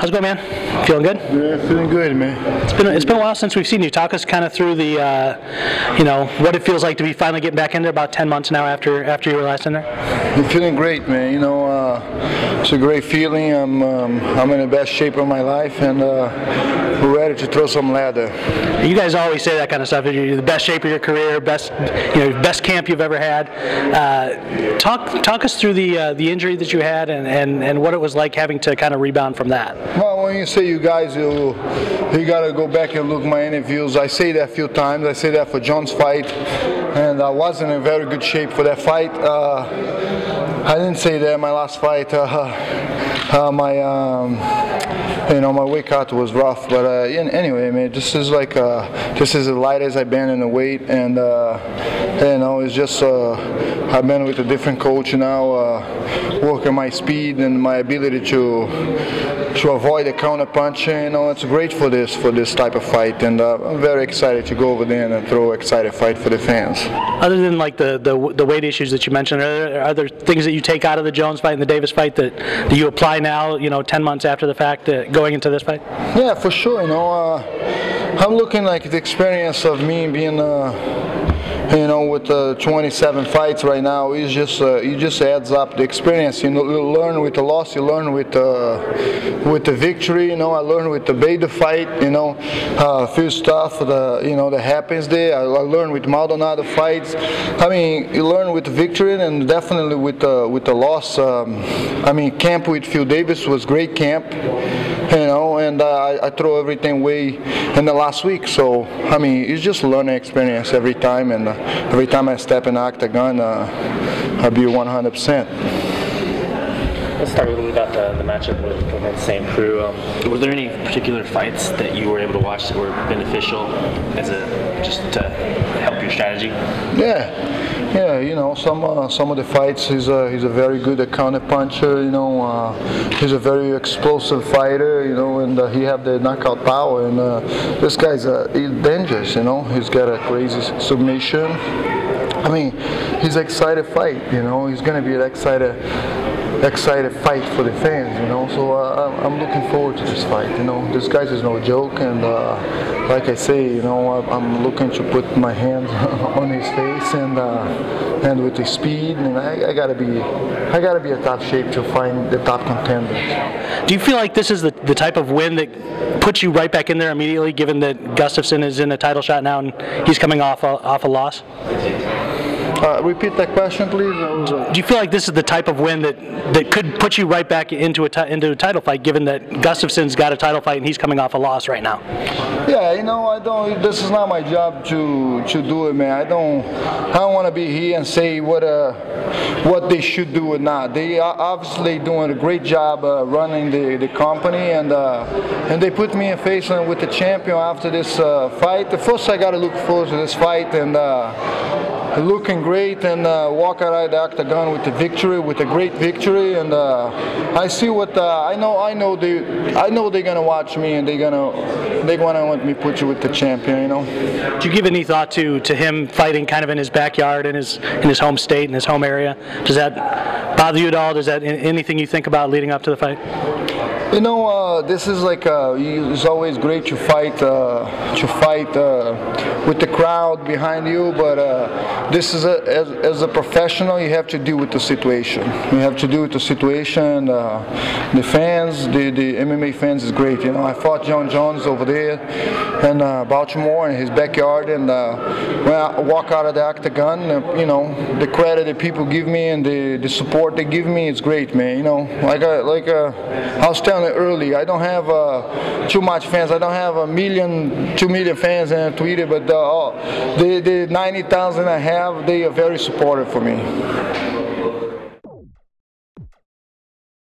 How's it going, man? Feeling good? Yeah, feeling good, man. It's been a while since we've seen you. Talk us kind of through the, what it feels like to be finally getting back in there. About 10 months now after you were last in there. I'm feeling great, man. It's a great feeling. I'm in the best shape of my life, and we're ready to throw some ladder. You guys always say that kind of stuff. You're the best shape of your career, best camp you've ever had. Talk us through the injury that you had and what it was like having to kind of rebound from that. Well, when you say you guys, you got to go back and look at my interviews. I say that a few times. I say that for John's fight, and I wasn't in very good shape for that fight. I didn't say that in my last fight. My weight cut was rough, but anyway, man, this is as light as I've been in the weight, and it's just I've been with a different coach now, working my speed and my ability to avoid the counter punch. It's great for this type of fight, and I'm very excited to go over there and throw an excited fight for the fans. Other than like the weight issues that you mentioned, are there things that you take out of the Jones fight and the Davis fight that you apply now, 10 months after the fact, going into this fight? Yeah, for sure. I'm looking like the experience of me being with 27 fights right now, it just adds up the experience. You learn with the loss, you learn with the victory. I learned with the Bader fight. A few stuff that happens there. I learned with Maldonado fights. I mean, you learn with the victory, and definitely with the loss. Camp with Phil Davis was great camp. And I throw everything away in the last week. So it's just a learning experience every time, and every time I step in the octagon, I'll be 100%. Let's talk a little bit about the matchup with St. Preux. Were there any particular fights that you were able to watch that were beneficial just to help your strategy? Yeah, some of the fights, he's a very good counter puncher. He's a very explosive fighter. And he have the knockout power. And this guy's he's dangerous. He's got a crazy submission. He's an excited fight. He's gonna be an excited fight for the fans, so I'm looking forward to this fight. This guy is no joke, and like I say, I'm looking to put my hands on his face, and with the speed, and I gotta be a top shape to find the top contenders. Do you feel like this is the type of win that puts you right back in there immediately, given that Gustafsson is in a title shot now and he's coming off a loss? Repeat that question, please. Do you feel like this is the type of win that could put you right back into a title fight, given that Gustafsson's got a title fight and he's coming off a loss right now? Yeah, I don't. This is not my job to do it, man. I don't want to be here and say what they should do or not. They are obviously doing a great job running the company, and they put me in face with the champion after this fight. First, I got to look forward to this fight and. Looking great, and walk out of the octagon with the victory, with a great victory, and I see what I know they're gonna watch me, and they're gonna want me to put you with the champion. Do you give any thought to him fighting kind of in his backyard, in his home state, in his home area? Does that bother you at all? Does that anything you think about leading up to the fight? This is like it's always great to fight with the crowd behind you, but this is as a professional, you have to deal with the situation. You have to deal with the situation. The fans, the MMA fans, is great. I fought John Jones over there in Baltimore in his backyard, and when I walk out of the octagon, the credit that people give me and the support they give me is great, man. I was telling early, I don't have too much fans. I don't have 2 million fans on Twitter, but the 90,000 I have, they are very supportive for me.